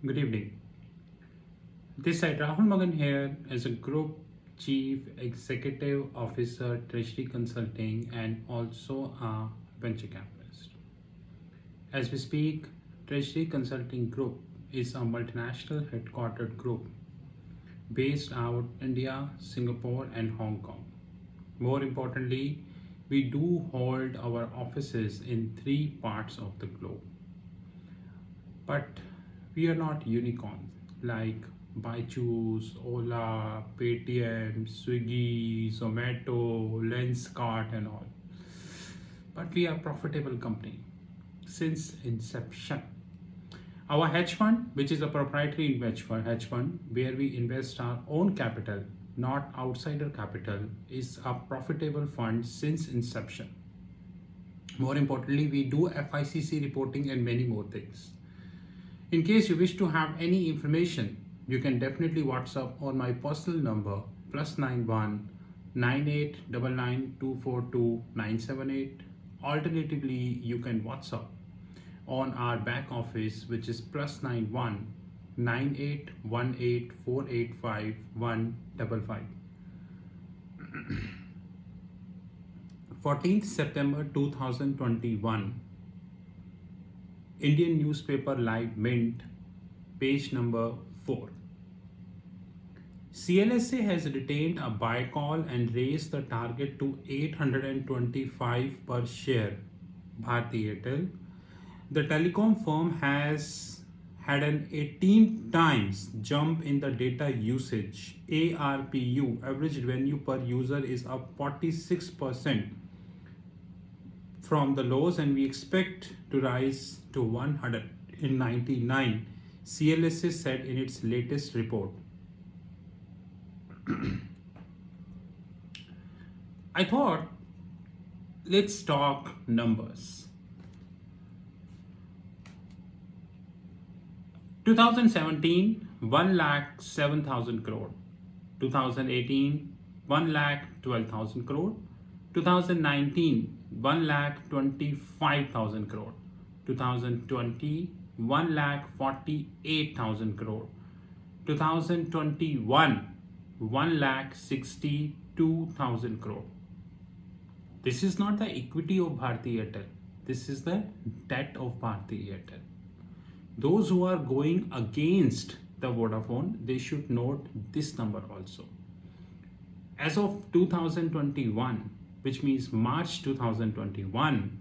Good evening. This side Rahul Magan here as a Group Chief Executive Officer, Treasury Consulting, and also a venture capitalist. As we speak, Treasury Consulting Group is a multinational headquartered group based out India, Singapore, and Hong Kong. More importantly, we do hold our offices in three parts of the globe. But we are not unicorns like Byju's, Ola, Paytm, Swiggy, Zomato, Lenskart and all. But we are a profitable company since inception. Our hedge fund, which is a proprietary hedge fund where we invest our own capital, not outsider capital, is a profitable fund since inception. More importantly, we do FICC reporting and many more things. In case you wish to have any information, you can definitely WhatsApp on my personal number +91 9899242978. Alternatively, you can WhatsApp on our back office, which is +91 9818485155. 14th September 2021. Indian newspaper Live Mint, page number 4. CLSA has retained a buy call and raised the target to 825 per share. Bharti Airtel. The telecom firm has had an 18 times jump in the data usage. ARPU, average revenue per user, is up 46% from the lows, and we expect to rise to 199, CLSA said in its latest report. I thought, let's talk numbers. 2017, 1,07,000 crore. 2018, 1,12,000 crore. 2019, 1,25,000 crore. 2020, 1,48,000 crore. 2021, 1,62,000 crore. This is not the equity of Bharti Airtel. This is the debt of Bharti Airtel. Those who are going against the Vodafone, they should note this number also. As of 2021, which means March 2021,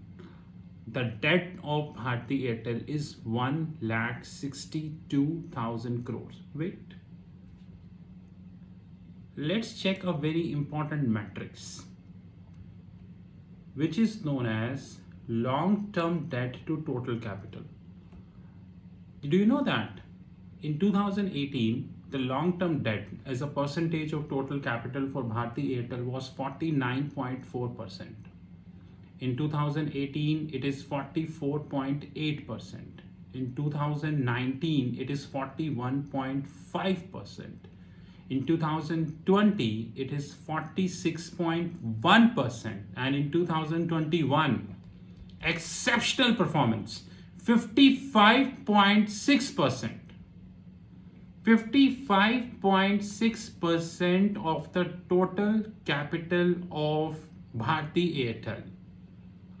the debt of Bharti Airtel is 1,62,000 crores. Wait. Let's check a very important matrix, which is known as long-term debt to total capital. Do you know that in 2018, the long-term debt as a percentage of total capital for Bharti Airtel was 49.4%. In 2018, it is 44.8%. In 2019, it is 41.5%. In 2020, it is 46.1%. And in 2021, exceptional performance, 55.6%. 55.6% of the total capital of Bharti Airtel.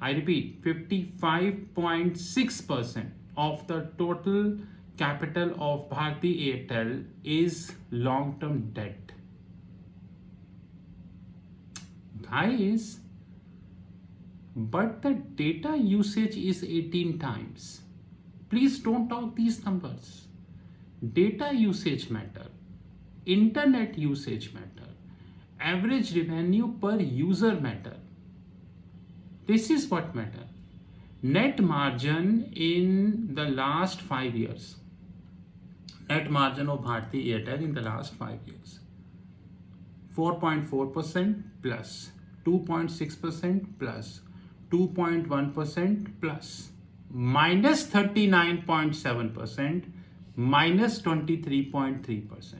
I repeat, 55.6% of the total capital of Bharti Airtel is long-term debt. Guys, but the data usage is 18 times. Please don't talk these numbers. Data usage matter, internet usage matter, average revenue per user matter. This is what matter. Net margin in the last 5 years. Net margin of Bharti Airtel in the last 5 years. 4.4% plus, 2.6% plus, 2.1% plus, minus 39.7%, minus 23.3%.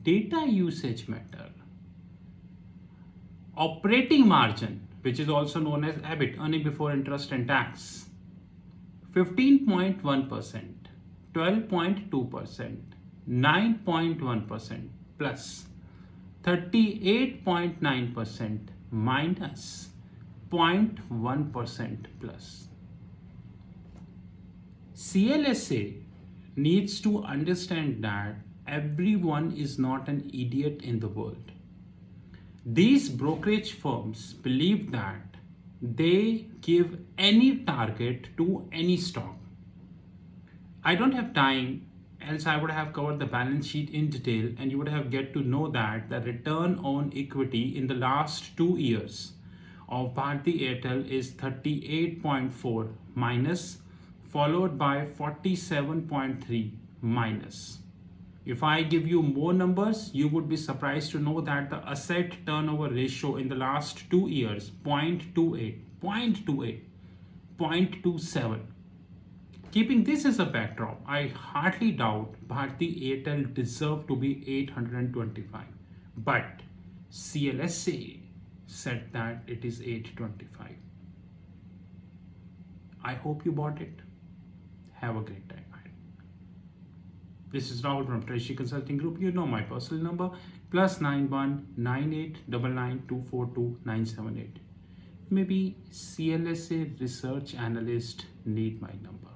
Data usage matter. Operating margin, which is also known as EBIT, earning before interest and tax, 15.1%, 12.2%, 9.1% plus, 38.9% minus 0.1% plus. CLSA needs to understand that everyone is not an idiot in the world. These brokerage firms believe that they give any target to any stock. I don't have time, else I would have covered the balance sheet in detail and you would have get to know that the return on equity in the last 2 years of Bharti Airtel is 38.4 minus, followed by 47.3 minus. If I give you more numbers, you would be surprised to know that the asset turnover ratio in the last 2 years, 0.28, 0.28, 0.27. Keeping this as a backdrop, I hardly doubt Bharti Airtel deserved to be 825. But CLSA said that it is 825. I hope you bought it. Have a great time. This is Rahul from Treasury Consulting Group. You know my personal number +91 9899242978. Maybe CLSA research analyst need my number.